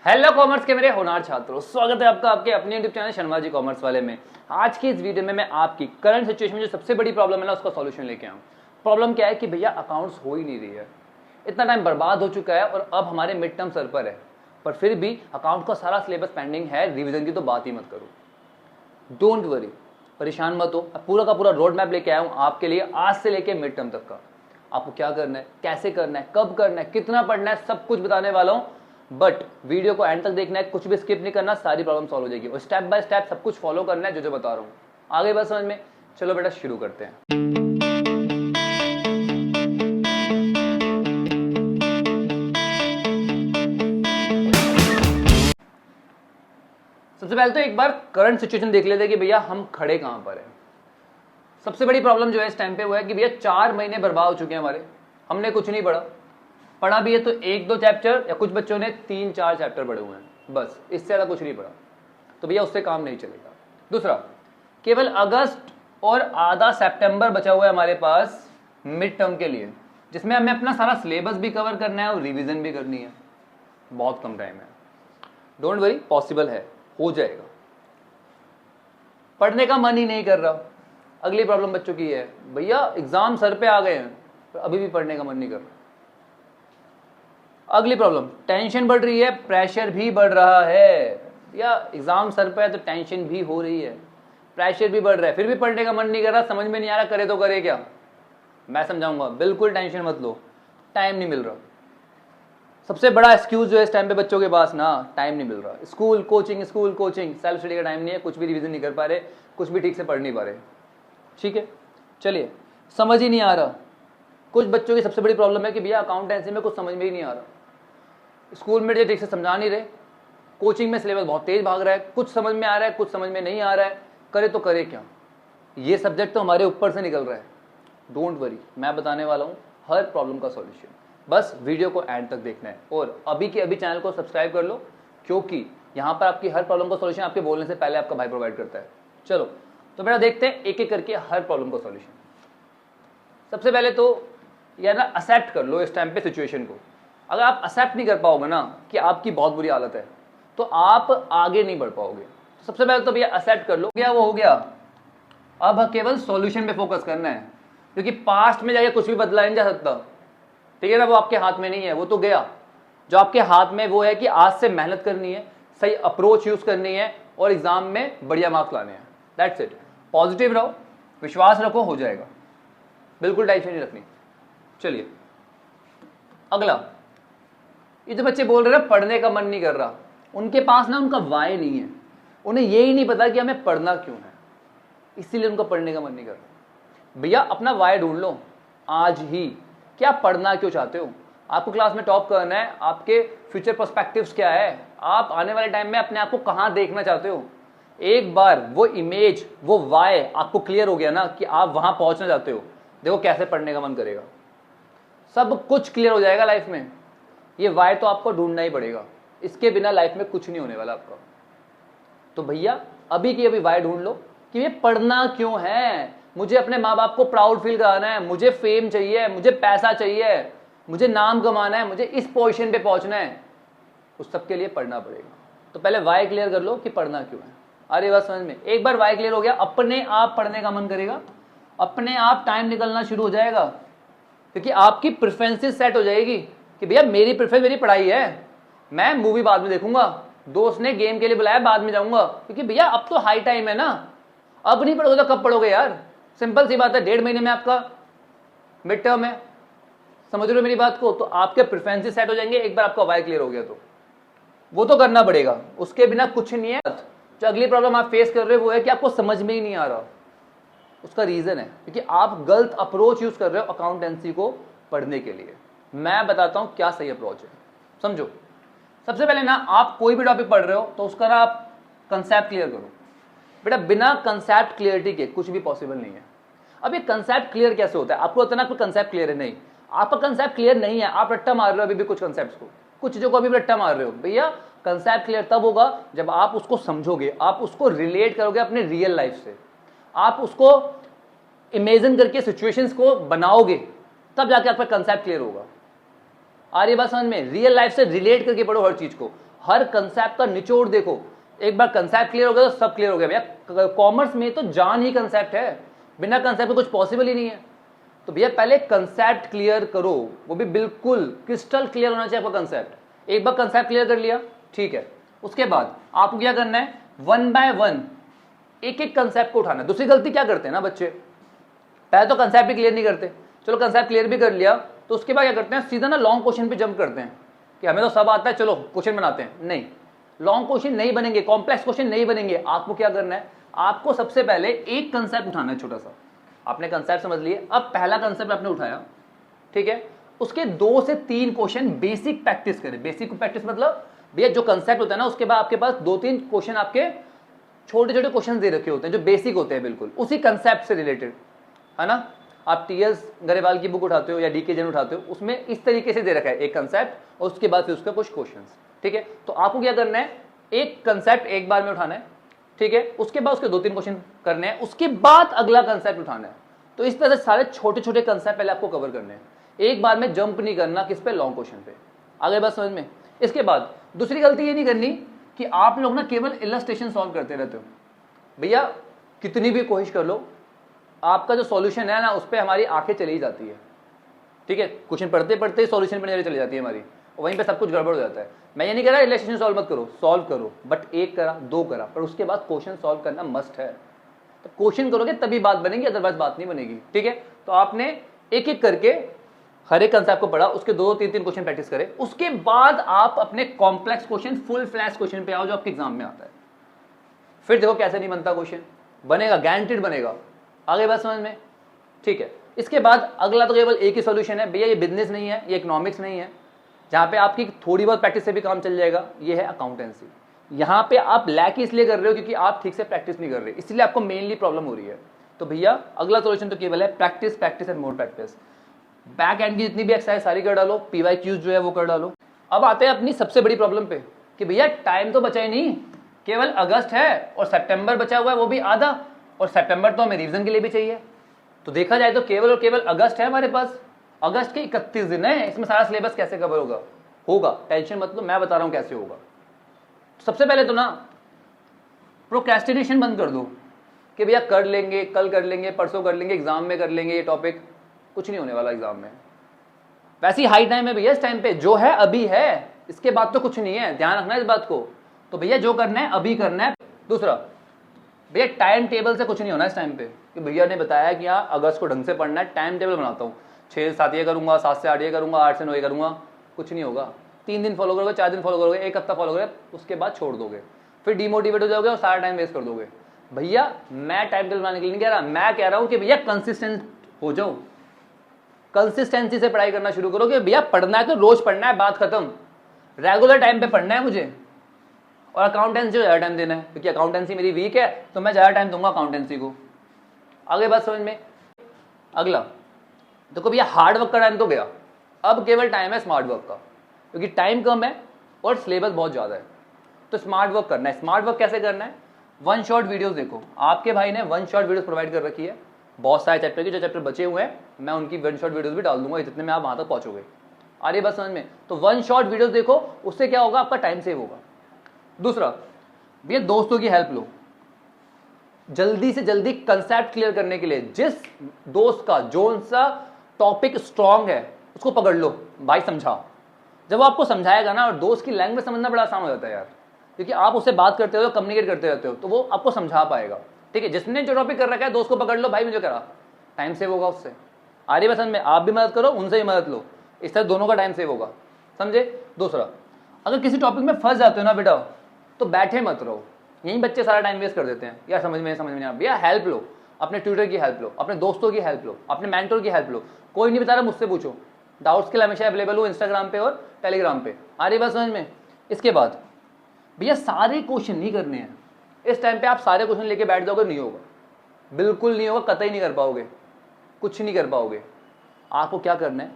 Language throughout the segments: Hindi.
हेलो कॉमर्स के मेरे होनहार छात्रों, स्वागत है आपका आपके अपने YouTube channel Sharma ji commerce वाले में। आज की इस वीडियो में मैं आपकी करंट सिचुएशन में जो सबसे बड़ी प्रॉब्लम है ना, उसका सॉल्यूशन लेके आऊँ। प्रॉब्लम क्या है कि भैया अकाउंट्स हो ही नहीं रही है, इतना टाइम बर्बाद हो चुका है और अब हमारे मिड टर्म सर पर है, पर फिर भी अकाउंट का सारा सिलेबस पेंडिंग है। रिविजन की तो बात ही मत करो। डोंट वरी, परेशान मत हो। पूरा का पूरा रोड मैप लेके आया हूँ आपके लिए, आज से लेके मिड टर्म तक का। आपको क्या करना है, कैसे करना है, कब करना है, कितना पढ़ना है, सब कुछ बताने वाला हूँ। बट वीडियो को एंड तक देखना है, कुछ भी स्किप नहीं करना, सारी प्रॉब्लम सॉल्व हो जाएगी और स्टेप बाय स्टेप सब कुछ फॉलो करना है जो जो बता रहा हूँ। आगे बस समझ में। चलो बेटा शुरू करते हैं। सबसे पहले तो एक बार करंट सिचुएशन देख लेते हैं कि भैया हम खड़े कहां पर हैं। सबसे बड़ी प्रॉब्लम जो है इस टाइम पे वो है कि भैया 4 महीने बर्बाद हो चुके हैं हमारे, हमने कुछ नहीं पढ़ा भी है तो 1-2 चैप्टर, या कुछ बच्चों ने 3-4 चैप्टर पढ़े हुए हैं, बस इससे ज़्यादा कुछ नहीं पढ़ा। तो भैया उससे काम नहीं चलेगा। दूसरा, केवल अगस्त और आधा सितंबर बचा हुआ है हमारे पास मिड टर्म के लिए, जिसमें हमें अपना सारा सिलेबस भी कवर करना है और रिविजन भी करनी है। बहुत कम टाइम है। डोंट वरी, पॉसिबल है, हो जाएगा। पढ़ने का मन ही नहीं कर रहा। अगली प्रॉब्लम बच्चों की है, भैया एग्जाम सर पे आ गए हैं पर अभी भी पढ़ने का मन नहीं कर रहा। अगली प्रॉब्लम, टेंशन बढ़ रही है, प्रेशर भी बढ़ रहा है। या एग्जाम सर पे है तो टेंशन भी हो रही है, प्रेशर भी बढ़ रहा है, फिर भी पढ़ने का मन नहीं कर रहा। समझ में नहीं आ रहा, करे तो करे क्या, मैं समझाऊंगा। बिल्कुल टेंशन मत लो, टाइम नहीं मिल रहा। सबसे बड़ा एक्सक्यूज जो है इस टाइम पे बच्चों के पास ना, टाइम नहीं मिल रहा। स्कूल कोचिंग, सेल्फ स्टडी का टाइम नहीं है, कुछ भी रिवीजन नहीं कर पा रहे, कुछ भी ठीक से पढ़ नहीं पा रहे। ठीक है, चलिए, समझ ही नहीं आ रहा। कुछ बच्चों की सबसे बड़ी प्रॉब्लम है कि भैया अकाउंटेंसी में कुछ समझ में ही नहीं आ रहा। स्कूल में जो ठीक से समझा नहीं रहे, कोचिंग में सिलेबस बहुत तेज भाग रहा है, कुछ समझ में आ रहा है, कुछ समझ में नहीं आ रहा है, करे तो करे क्या। ये सब्जेक्ट तो हमारे ऊपर से निकल रहा है। डोंट वरी, मैं बताने वाला हूँ हर प्रॉब्लम का सॉल्यूशन। बस वीडियो को एंड तक देखना है और अभी के अभी चैनल को सब्सक्राइब कर लो, क्योंकि यहाँ पर आपकी हर प्रॉब्लम का सॉल्यूशन आपके बोलने से पहले आपका भाई प्रोवाइड करता है। चलो तो बेटा देखते हैं एक एक करके हर प्रॉब्लम का सॉल्यूशन। सबसे पहले तो या ना एक्सेप्ट कर लो इस टाइम पे सिचुएशन को। अगर आप एक्सेप्ट नहीं कर पाओगे ना कि आपकी बहुत बुरी हालत है, तो आप आगे नहीं बढ़ पाओगे। तो सबसे पहले तो भैया एक्सेप्ट कर लो, क्या वो हो गया। अब केवल सॉल्यूशन पे फोकस करना है, क्योंकि पास्ट में जाके कुछ भी बदला नहीं जा सकता। ठीक है ना, वो आपके हाथ में नहीं है, वो तो गया। जो आपके हाथ में वो है कि आज से मेहनत करनी है, सही अप्रोच यूज करनी है और एग्जाम में बढ़िया मार्क्स लाने हैं। That's it. पॉजिटिव रहो, विश्वास रखो, हो जाएगा। बिल्कुल टेंशन नहीं रखनी। चलिए अगला, ये जो बच्चे बोल रहे हैं पढ़ने का मन नहीं कर रहा, उनके पास ना उनका वाई नहीं है। उन्हें यही नहीं पता कि हमें पढ़ना क्यों है, इसीलिए उनका पढ़ने का मन नहीं कर रहा। भैया अपना वाई ढूंढ लो आज ही। क्या पढ़ना क्यों चाहते हो? आपको क्लास में टॉप करना है, आपके फ्यूचर पर्सपेक्टिव्स क्या है, आप आने वाले टाइम में अपने आप को कहां देखना चाहते हो। एक बार वो इमेज, वो वाई आपको क्लियर हो गया ना कि आप वहां पहुंचना चाहते हो, देखो कैसे पढ़ने का मन करेगा। सब कुछ क्लियर हो जाएगा लाइफ में। ये वाई तो आपको ढूंढना ही पड़ेगा, इसके बिना लाइफ में कुछ नहीं होने वाला आपका। तो भैया अभी की अभी वाई ढूंढ लो कि ये पढ़ना क्यों है। मुझे अपने माँ बाप को प्राउड फील कराना है, मुझे फेम चाहिए, मुझे पैसा चाहिए, मुझे नाम कमाना है, मुझे इस पोजीशन पे पहुंचना है। उस सब के लिए पढ़ना पड़ेगा। तो पहले वाई क्लियर कर लो कि पढ़ना क्यों है। अरे बात समझ में। एक बार वाई क्लियर हो गया, अपने आप पढ़ने का मन करेगा, अपने आप टाइम निकलना शुरू हो जाएगा, क्योंकि आपकी प्रेफरेंसेस सेट हो जाएगी कि भैया मेरी प्रेफरेंस मेरी पढ़ाई है, मैं मूवी बाद में देखूंगा, दोस्त ने गेम के लिए बुलाया बाद में जाऊंगा, क्योंकि भैया अब तो हाई टाइम है ना। अब नहीं पढ़ोगे तो कब पढ़ोगे यार। सिंपल सी बात है, 1.5 महीने में आपका मिड टर्म है। समझ रहे हो मेरी बात को? तो आपके प्रेफरेंसेस सेट हो जाएंगे एक बार आपका वाई क्लियर हो गया तो। वो तो करना पड़ेगा, उसके बिना कुछ नहीं है। जो अगली प्रॉब्लम आप फेस कर रहे हो वो है कि आपको समझ में ही नहीं आ रहा। उसका रीजन है क्योंकि आप गलत अप्रोच यूज कर रहे हो अकाउंटेंसी को पढ़ने के लिए। मैं बताता हूं क्या सही अप्रोच है, समझो। सबसे पहले ना आप कोई भी टॉपिक पढ़ रहे हो तो उसका ना आप कंसेप्ट क्लियर करो। बेटा बिना कंसेप्ट क्लियरिटी के कुछ भी पॉसिबल नहीं है। अब ये कंसेप्ट क्लियर कैसे होता है? आपको होता है ना कोई कंसेप्ट क्लियर है, नहीं, आपका कंसेप्ट क्लियर नहीं है, आप रट्टा मार रहे हो अभी भी कुछ कंसेप्ट को, कुछ चीजों को अभी भी रट्टा मार रहे हो। भैया कंसेप्ट क्लियर तब होगा जब आप उसको समझोगे, आप उसको रिलेट करोगे अपने रियल लाइफ से, आप उसको इमेजिन करके सिचुएशंस को बनाओगे, तब जाके आपका कंसेप्ट क्लियर होगा। आ रही बात समझ में? रियल लाइफ से रिलेट करके पढ़ो हर चीज को, हर कंसेप्ट का निचोड़ देखो। एक बार कंसेप्ट क्लियर हो गया तो सब क्लियर हो गया भैया। कॉमर्स में तो जान ही कंसेप्ट है, बिना कंसेप्ट के कुछ पॉसिबल ही नहीं है। तो भैया पहले कंसेप्ट क्लियर करो, वो भी बिल्कुल क्रिस्टल क्लियर होना चाहिए आपका कंसेप्ट। एक बार कंसेप्ट क्लियर कर लिया, ठीक है, उसके बाद आपको क्या करना है, 1 बाय 1 एक एक कंसेप्ट को उठाना है। दूसरी गलती क्या करते हैं ना बच्चे, पहले तो कंसेप्ट भी क्लियर नहीं करते, चलो कंसेप्ट क्लियर भी कर लिया तो उसके बाद क्या करते हैं, सीधा ना लॉन्ग क्वेश्चन पे जंप करते हैं कि हमें तो सब आता है, चलो क्वेश्चन बनाते हैं। नहीं, लॉन्ग क्वेश्चन नहीं बनेंगे, कॉम्प्लेक्स क्वेश्चन नहीं बनेंगे। आपको क्या करना है, आपको सबसे पहले एक कंसेप्ट उठाना है छोटा सा। आपने कंसेप्ट समझ लिए, अब पहला कंसेप्ट आपने उठाया, ठीक है, उसके 2 से 3 क्वेश्चन बेसिक प्रैक्टिस करें। बेसिक प्रैक्टिस मतलब भैया जो कंसेप्ट होता है ना, उसके बाद आपके पास 2-3 क्वेश्चन आपके छोटे छोटे क्वेश्चन दे रखे होते हैं जो बेसिक होते हैं, बिल्कुल उसी कंसेप्ट से रिलेटेड, है ना। आप टीएस गरेवाल की बुक उठाते हो या डीके जैन उठाते हो, उसमें इस तरीके से दे रखा है एक कंसेप्ट और उसके बाद फिर उसका कुछ क्वेश्चंस, ठीक है। तो आपको क्या करना है, एक कंसेप्ट एक बार में उठाना है, ठीक है, उसके बाद उसके 2-3 क्वेश्चन करने हैं, उसके बाद अगला कंसेप्ट उठाना है। तो इस तरह से सारे छोटे छोटे कंसेप्ट पहले आपको कवर करने हैं, एक बार में जंप नहीं करना किस पे, लॉन्ग क्वेश्चन पे। आगे बात समझ में? इसके बाद दूसरी गलती ये नहीं करनी कि आप लोग ना केवल इलस्ट्रेशन सॉल्व करते रहते हो। भैया कितनी भी कोशिश कर लो, आपका जो सॉल्यूशन है ना उस पर हमारी आंखें चली जाती है, ठीक है, क्वेश्चन पढ़ते पढ़ते ही सॉल्यूशन पर नजर चली जाती है हमारी, और वहीं पे सब कुछ गड़बड़ हो जाता है। मैं ये नहीं कह रहा इलस्ट्रेशन सॉल्व मत करो, सॉल्व करो, बट 1 करा 2 करा, पर उसके बाद क्वेश्चन सॉल्व करना मस्ट है। तो क्वेश्चन करोगे तभी बात बनेगी, अदरवाइज बात नहीं बनेगी, ठीक है। तो आपने एक एक करके हर एक कंसेप्ट को पढ़ा, उसके 2-3 क्वेश्चन प्रैक्टिस करें, उसके बाद आप अपने complex question, full flash question पे आओ जो आपके एग्जाम में आता है। फिर देखो कैसे नहीं बनता क्वेश्चन, बनेगा, गारंटीड बनेगा। आगे बात समझ में? ठीक है। इसके बाद अगला तो केवल एक ही सॉल्यूशन है भैया, ये बिजनेस नहीं है, ये इकोनॉमिक्स नहीं है, जहां पे आपकी थोड़ी बहुत प्रैक्टिस से भी काम चल जाएगा, ये है अकाउंटेंसी। यहां पे आप लैक इसलिए कर रहे हो क्योंकि आप ठीक से प्रैक्टिस नहीं कर रहे, इसलिए आपको मेनली प्रॉब्लम हो रही है। तो भैया अगला सॉल्यूशन तो केवल है practice, practice and more practice. Back and की जितनी भी एक्सरसाइज सारी कर डालो, पीवाईक्यूज जो है वो कर डालो। अब आते हैं अपनी सबसे बड़ी प्रॉब्लम पे कि भैया टाइम तो बचा ही नहीं, केवल अगस्त है और सितंबर बचा हुआ है, वो भी आधा, और सितंबर तो हमें रिवीजन के लिए भी चाहिए। तो देखा जाए तो केवल और केवल अगस्त है हमारे पास, अगस्त के 31 दिन है, इसमें सारा सिलेबस कैसे कवर होगा? होगा, टेंशन मत लो, मैं बता रहा हूं कैसे होगा। सबसे पहले तो ना प्रोक्रेस्टिनेशन बंद कर दो कि भैया कर लेंगे, कल कर लेंगे, परसों कर लेंगे, एग्जाम में कर लेंगे, ये टॉपिक कुछ नहीं होने वाला एग्जाम में। वैसे ही हाई टाइम है भैया, इस टाइम पे जो है अभी है, इसके बाद तो कुछ नहीं है, ध्यान रखना इस बात को। तो भैया जो करना है अभी करना है। दूसरा भैया टाइम टेबल से कुछ नहीं होना इस टाइम पे कि भैया ने बताया कि हाँ अगस्त को ढंग से पढ़ना है, टाइम टेबल बनाता हूँ, 6 से 7 ये करूंगा, 7 से 8 ये करूंगा, 8 से 9 ये करूंगा, कुछ नहीं होगा। 3 दिन फॉलो करोगे, 4 दिन फॉलो करोगे, 1 हफ्ता फॉलो करोगे, उसके बाद छोड़ दोगे, फिर डिमोटिवेट हो जाओगे और सारा टाइम वेस्ट कर दोगे। भैया मैं टाइम टेबल बनाने के लिए नहीं कह रहा, मैं कह रहा हूँ कि भैया कंसिस्टेंट हो जाओ, कंसिस्टेंसी से पढ़ाई करना शुरू करो कि भैया पढ़ना है तो रोज पढ़ना है, बात खत्म, रेगुलर टाइम पे पढ़ना है मुझे। और अकाउंटेंसी को ज़्यादा टाइम देना है क्योंकि अकाउंटेंसी मेरी वीक है, तो मैं ज़्यादा टाइम दूंगा अकाउंटेंसी को। आगे बात समझ में? अगला देखो भैया हार्ड वर्क का टाइम तो गया, अब केवल टाइम है स्मार्ट वर्क का, क्योंकि टाइम कम है और सिलेबस बहुत ज़्यादा है, तो स्मार्ट वर्क करना है। स्मार्ट वर्क कैसे करना है? 1 शॉट वीडियोस देखो, आपके भाई ने 1 शॉट वीडियोस प्रोवाइड कर रखी है, बहुत सारे चैप्टर की, जो चैप्टर बचे हुए हैं मैं उनकी 1 शॉट वीडियोस भी डाल दूंगा जितने में आप वहां तक पहुंचोगे। आ रही बात समझ में? तो 1 शॉट वीडियोस देखो, उससे क्या होगा, आपका टाइम सेव होगा। दूसरा भैया दोस्तों की हेल्प लो, जल्दी से जल्दी कंसेप्ट क्लियर करने के लिए जिस दोस्त का जो सा टॉपिक स्ट्रांग है उसको पकड़ लो, भाई समझा। जब वो आपको समझाएगा ना, और दोस्त की लैंग्वेज समझना बड़ा आसान हो जाता है यार, क्योंकि आप उससे बात करते हो, कम्युनिकेट करते रहते हो, तो वो आपको समझा पाएगा। ठीक है, जिसने जो टॉपिक कर रखा है दोस्त को पकड़ लो, भाई मुझे करा, टाइम सेव होगा उससे। आ रही पसंद में? आप भी मदद करो, उनसे भी मदद लो, इस तरह दोनों का टाइम सेव होगा, समझे? दूसरा, अगर किसी टॉपिक में फंस जाते हो ना बेटा, तो बैठे मत रहो, यही बच्चे सारा टाइम वेस्ट कर देते हैं यार, समझ में नहीं आ, भैया हेल्प लो, अपने ट्यूटर की हेल्प लो, अपने दोस्तों की हेल्प लो, अपने मेंटर की हेल्प लो। कोई नहीं बता रहा, मुझसे पूछो, डाउट्स के लिए हमेशा अवेलेबल हूँ इंस्टाग्राम पे और टेलीग्राम पे। आ रही बात समझ में? इसके बाद भैया सारे क्वेश्चन नहीं करने हैं इस टाइम पे, आप सारे क्वेश्चन लेके बैठ जाओगे, नहीं होगा, बिल्कुल नहीं होगा, कतई नहीं कर पाओगे, कुछ नहीं कर पाओगे। आपको क्या करना है,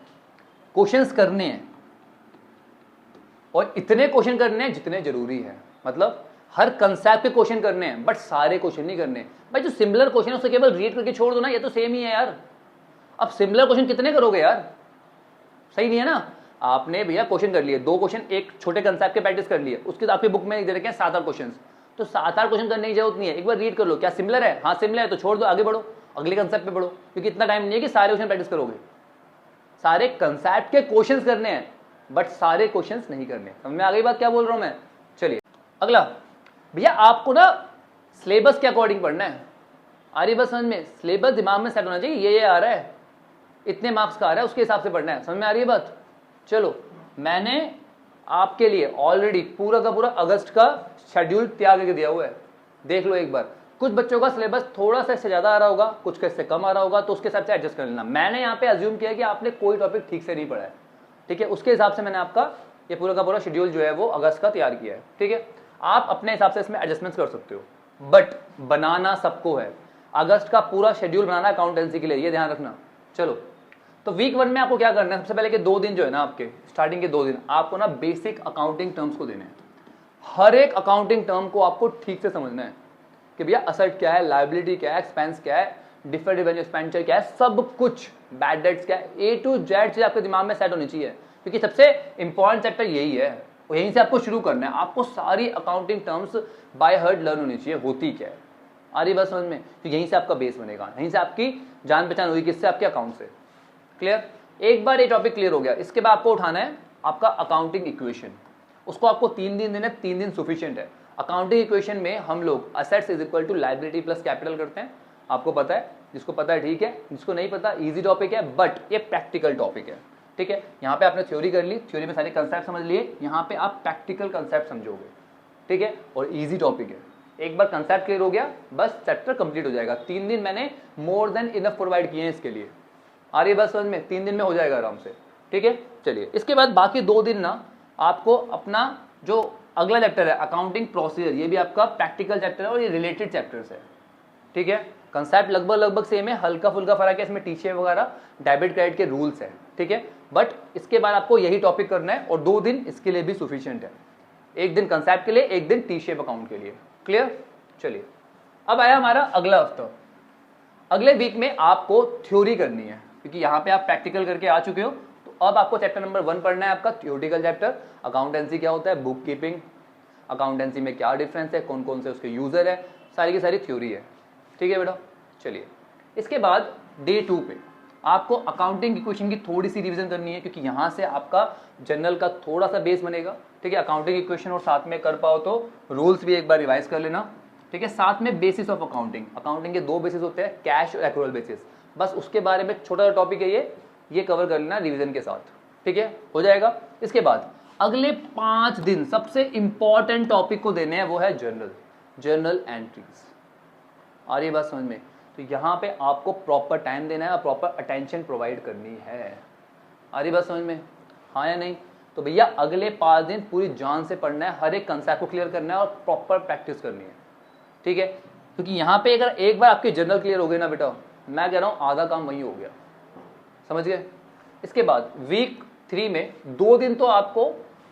क्वेश्चंस करने हैं, और इतने क्वेश्चन करने हैं जितने जरूरी है, मतलब हर कंसेप्ट के क्वेश्चन करने हैं, बट सारे क्वेश्चन नहीं करने। भाई जो सिमिलर क्वेश्चन है उसे केवल रीड करके छोड़ दो ना, ये तो सेम ही है यार। अब सिमिलर क्वेश्चन कितने करोगे यार, सही नहीं है ना? आपने भैया क्वेश्चन कर लिए, 2 क्वेश्चन एक छोटे कंसेप्ट के प्रैक्टिस कर लिए, उसके बाद आपकी बुक में दे रखे हैं 7-8 क्वेश्चन, तो 7-8 क्वेश्चन करने की जरूरत नहीं है, एक बार रीड कर लो क्या सिमिलर है, हाँ सिमिलर है तो छोड़ दो, आगे बढ़ो, अगले कंसेप्ट पे बढ़ो, क्योंकि इतना टाइम नहीं है कि सारे क्वेश्चन प्रैक्टिस करोगे, सारे कंसेप्ट के क्वेश्चंस करने हैं बट सारे क्वेश्चंस नहीं करने। समझ में आ गई बात क्या बोल रहा हूं मैं? चलिए अगला, भैया आपको ना सिलेबस के अकॉर्डिंग पढ़ना है, आ रही बात समझ में? सिलेबस दिमाग में सेट होना चाहिए, ये आ रहा है, इतने मार्क्स का आ रहा है, उसके हिसाब से पढ़ना है। समझ में आ रही है बात? चलो मैंने आपके लिए ऑलरेडी पूरा का पूरा अगस्त का शेड्यूल तैयार करके दिया हुआ है, देख लो एक बार। कुछ बच्चों का सिलेबस थोड़ा सा इससे ज्यादा आ रहा होगा, कुछ का इससे कम आ रहा होगा, तो उसके हिसाब से एडजस्ट कर लेना। मैंने यहाँ पे अज्यूम किया कि आपने कोई टॉपिक ठीक से नहीं पढ़ा है, ठीक है, उसके हिसाब से मैंने आपका ये पूरा का पूरा शेड्यूल जो है वो अगस्त का तैयार किया है, ठीक है। आप अपने हिसाब से इसमें एडजस्टमेंट कर सकते हो, बट बनाना सबको है। अगस्त का पूरा शेड्यूल बनाना अकाउंटेंसी के लिए, ये ध्यान रखना। चलो तो वीक 1 में आपको क्या करना है, सबसे पहले के 2 दिन जो है ना, आपके स्टार्टिंग के 2 दिन आपको ना बेसिक अकाउंटिंग टर्म्स को देने हैं। हर एक अकाउंटिंग टर्म को आपको ठीक से समझना है कि भैया असेट क्या है, लायबिलिटी क्या है, एक्सपेंस क्या है, डिफर्ड रेवेन्यू एक्सपेंडिचर क्या है, सब कुछ, बैड डेट्स क्या है, A to Z चीज आपके दिमाग में सेट होनी चाहिए, क्योंकि सबसे इंपॉर्टेंट चैप्टर यही है, यहीं से आपको शुरू करना है। आपको सारी accounting terms by heart learn होनी चाहिए, होती क्या है, आ रही बात समझ में? तो यहीं से आपका बेस बनेगा, यहीं से आपकी जान पहचान होगी, किससे? आपके अकाउंट से। क्लियर? एक बार ये टॉपिक क्लियर हो गया, इसके बाद आपको उठाना है आपका अकाउंटिंग इक्वेशन, उसको आपको 3 दिन देना, 3 दिन सफिशिएंट है। अकाउंटिंग इक्वेशन में हम लोग assets is equal to liability plus capital करते हैं, आपको पता है, जिसको पता है ठीक है, जिसको नहीं पता इजी टॉपिक है, बट ये प्रैक्टिकल टॉपिक है, ठीक है। यहाँ पे आपने थ्योरी कर ली, थ्योरी में सारे कंसेप्ट समझ लिए, यहाँ पे आप प्रैक्टिकल कंसेप्ट समझोगे, ठीक है, और इजी टॉपिक है। एक बार कंसेप्ट क्लियर हो गया बस चैप्टर कंप्लीट हो जाएगा। 3 दिन मैंने मोर देन इनफ प्रोवाइड किए हैं इसके लिए, आ रही है बात समझ में? 3 दिन में हो जाएगा आराम से, ठीक है। चलिए इसके बाद बाकी 2 दिन ना आपको अपना जो अगला चैप्टर है अकाउंटिंग प्रोसीजर, ये भी आपका प्रैक्टिकल चैप्टर है और ये रिलेटेड चैप्टर्स है, ठीक है। कंसेप्ट लगभग सेम है, हल्का फुल्का फर्क है इसमें, टीचे वगैरह डेबिट क्रेडिट के रूल्स है, ठीक है। बट इसके बाद आपको यही टॉपिक करना है और 2 दिन इसके लिए भी सफिशिएंट है, 1 दिन कंसेप्ट के लिए, 1 दिन टी शेप अकाउंट के लिए। क्लियर? चलिए अब आया हमारा अगला हफ्ता। अगले वीक में आपको थ्योरी करनी है, क्योंकि यहाँ पे आप प्रैक्टिकल करके आ चुके हो, तो अब आपको चैप्टर नंबर 1 पढ़ना है, आपका थ्योरेटिकल चैप्टर। अकाउंटेंसी क्या होता है, बुक कीपिंग, अकाउंटेंसी में क्या डिफरेंस है, कौन कौन से उसके यूजर है, सारी की सारी थ्योरी है, ठीक है बेटा। चलिए इसके बाद डे 2 पे आपको अकाउंटिंग इक्वेशन की थोड़ी सी रिवीजन करनी है, क्योंकि यहाँ से आपका जनरल का थोड़ा सा बेस बनेगा, ठीक है। अकाउंटिंग इक्वेशन और साथ में कर पाओ तो रूल्स भी एक बार रिवाइज कर लेना, ठीक है। साथ में बेसिस ऑफ अकाउंटिंग, अकाउंटिंग के 2 बेसिस होते हैं, कैश और एक्रूअल बेसिस, बस उसके बारे में छोटा सा टॉपिक है ये कवर कर लेना रिवीजन के साथ, ठीक है, हो जाएगा। इसके बाद अगले 5 दिन सबसे इंपॉर्टेंट टॉपिक को देने हैं, वो है जर्नल एंट्रीज। आ रही बात समझ में? तो यहाँ पे आपको प्रॉपर टाइम देना है और प्रॉपर अटेंशन प्रोवाइड करनी है, आ रही बात समझ में? हाँ या नहीं? तो भैया अगले 5 दिन पूरी जान से पढ़ना है, हर एक कंसेप्ट को क्लियर करना है और प्रॉपर प्रैक्टिस करनी है, ठीक है। क्योंकि यहाँ पे अगर एक बार आपकी जर्नल क्लियर हो गई ना बेटा, मैं कह रहा हूँ आधा काम वही हो गया, समझ गए। इसके बाद वीक 3 में 2 दिन तो आपको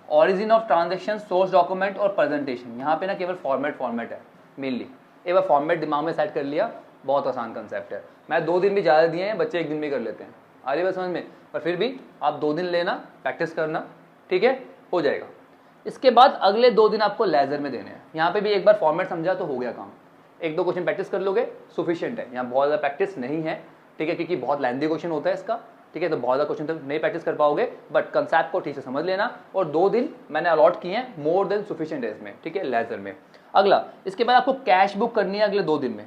origin of transaction, source document और प्रेजेंटेशन, यहाँ पे ना केवल फॉर्मेट है मेनली, एक बार फॉर्मेट दिमाग में सेट कर लिया, बहुत आसान कंसेप्ट है। मैं 2 दिन भी ज़्यादा दिए हैं, बच्चे 1 दिन भी कर लेते हैं, आ रही बात समझ में? पर फिर भी आप 2 दिन लेना, प्रैक्टिस करना, ठीक है, हो जाएगा। इसके बाद अगले 2 दिन आपको लेजर में देने हैं, यहाँ पे भी एक बार फॉर्मेट समझा तो हो गया काम, 1-2 क्वेश्चन प्रैक्टिस कर लोगे सफिशिएंट है, यहाँ बहुत ज़्यादा प्रैक्टिस नहीं है, ठीक है, क्योंकि बहुत लेंथी क्वेश्चन होता है इसका, ठीक है, तो बहुत ज़्यादा क्वेश्चन तक नहीं प्रैक्टिस कर पाओगे, बट कंसेप्ट को ठीक से समझ लेना। और 2 दिन मैंने अलॉट किए हैं, मोर देन सफिशिएंट है इसमें, ठीक है, लेजर में। अगला इसके बाद आपको कैश बुक करनी है अगले 2 दिन में,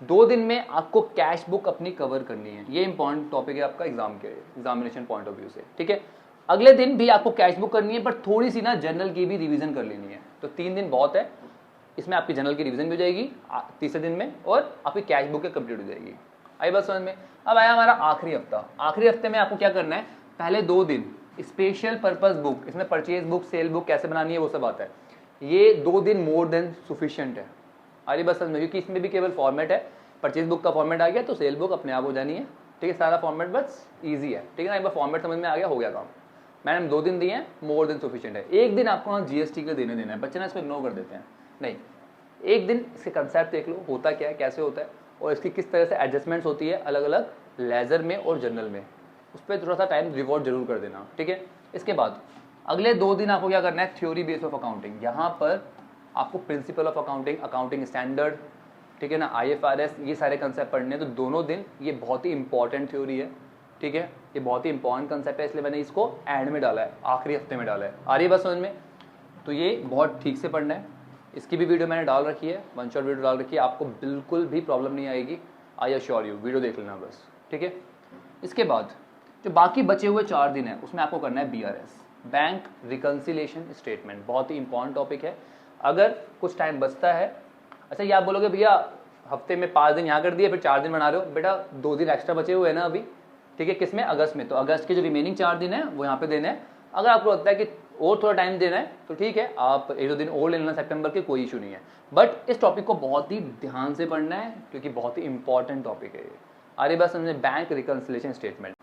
2 दिन में आपको कैश बुक अपनी कवर करनी है, ये इंपॉर्टेंट टॉपिक है आपका एग्जामिनेशन पॉइंट ऑफ व्यू से, ठीक है। अगले दिन भी आपको कैश बुक करनी है, पर थोड़ी सी ना जनरल की भी रिवीजन कर लेनी है, तो 3 दिन बहुत है, इसमें आपकी जनरल की रिवीजन भी हो जाएगी तीसरे दिन में, और आपकी कैश बुक कंप्लीट हो जाएगी। आई बात समझ में? अब आया हमारा आखिरी हफ्ता। आखिरी हफ्ते में आपको क्या करना है, पहले 2 दिन स्पेशल पर्पस बुक, इसमें परचेज बुक, सेल बुक कैसे बनानी है वो सब आता है, ये 2 दिन मोर देन सफिशिएंट है, आरी बस समझ में, क्योंकि इसमें भी केवल फॉर्मेट है, परचेज बुक का फॉर्मेट आ गया तो सेल बुक अपने आप हो जानी है, ठीक है, सारा फॉर्मेट बस इजी है, ठीक है ना, एक बार फॉर्मेट समझ में आ गया, हो गया काम। मैंने 2 दिन दिए हैं, मोर देन सफिशिएंट है। 1 दिन आपको ना जीएसटी के देना है, बच्चे ना इसको इग्नोर कर देते हैं, नहीं, 1 दिन इसके कंसेप्ट देख लो, होता क्या है, कैसे होता है, और इसकी किस तरह से एडजस्टमेंट्स होती है अलग अलग लेजर में और जर्नल में, उस पर थोड़ा सा टाइम रिवॉर्ड जरूर कर देना, ठीक है। इसके बाद अगले 2 दिन आपको क्या करना है, थ्योरी बेस ऑफ अकाउंटिंग। यहाँ पर आपको principle of accounting, accounting standard, ठीक है ना, IFRS, ये सारे कंसेप्ट पढ़ने हैं। तो दोनों दिन ये बहुत ही इंपॉर्टेंट थ्योरी है, ठीक है, ये बहुत ही इंपॉर्टेंट कंसेप्ट है, इसलिए मैंने इसको एंड में डाला है, आखिरी हफ्ते में डाला है। आ रही है बस समझ में? तो ये बहुत ठीक से पढ़ना है। इसकी भी वीडियो मैंने डाल रखी है, वन शॉट वीडियो डाल रखी है, आपको बिल्कुल भी प्रॉब्लम नहीं आएगी, आई अश्योर यू। वीडियो देख लेना बस, ठीक है। इसके बाद जो बाकी बचे हुए 4 दिन है उसमें आपको करना है BRS, बैंक रिकन्सिलेशन स्टेटमेंट। बहुत ही इंपॉर्टेंट टॉपिक है। अगर कुछ टाइम बचता है, अच्छा ये आप बोलोगे भैया हफ्ते में 5 दिन यहाँ कर दिए फिर 4 दिन बना रहे हो, बेटा 2 दिन एक्स्ट्रा बचे हुए हैं ना अभी, ठीक है, किसमें, अगस्त में। तो अगस्त के जो रिमेनिंग 4 दिन है वो यहाँ पे देने हैं। अगर आपको लगता है कि और थोड़ा टाइम देना है तो ठीक है, आप 1-2 दिन और ले लेना सितंबर के, कोई इशू नहीं है। बट इस टॉपिक को बहुत ही ध्यान से पढ़ना है क्योंकि बहुत ही इंपॉर्टेंट टॉपिक है ये। अरे बस समझे, bank reconciliation statement.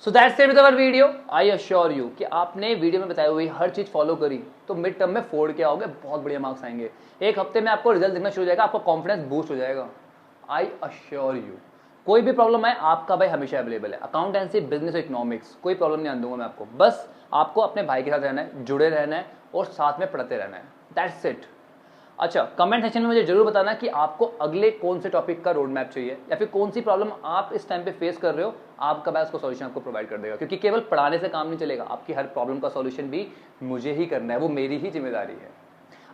So that's it with our video. I assure you कि आपने वीडियो में बताई हुई हर चीज फॉलो करी तो मिड टर्म में फोड़ के आओगे, बहुत बढ़िया मार्क्स आएंगे। 1 हफ्ते में आपको रिजल्ट दिखना शुरू हो जाएगा, आपका कॉन्फिडेंस बूस्ट हो जाएगा। आई अश्योर यू, कोई भी प्रॉब्लम है आपका भाई हमेशा अवेलेबल है। अकाउंटेंसी, बिजनेस, इकोनॉमिक्स, कोई प्रॉब्लम नहीं आने दूंगा मैं आपको। बस आपको अपने भाई के साथ रहना है, जुड़े रहना है और साथ में पढ़ते रहना है, दैट्स इट। अच्छा, कमेंट सेक्शन में मुझे जरूर बताना कि आपको अगले कौन से टॉपिक का रोड मैप चाहिए या फिर कौन सी प्रॉब्लम आप इस टाइम पे फेस कर रहे हो, आपका भाई उसको सॉल्यूशन आपको प्रोवाइड कर देगा। क्योंकि केवल पढ़ाने से काम नहीं चलेगा, आपकी हर प्रॉब्लम का सॉल्यूशन भी मुझे ही करना है, वो मेरी ही जिम्मेदारी है।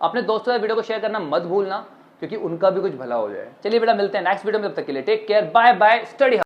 अपने दोस्तों के वीडियो को शेयर करना मत भूलना क्योंकि उनका भी कुछ भला हो जाए। चलिए बेटा, मिलते हैं नेक्स्ट वीडियो में, तब तक के लिए take care, bye bye, study.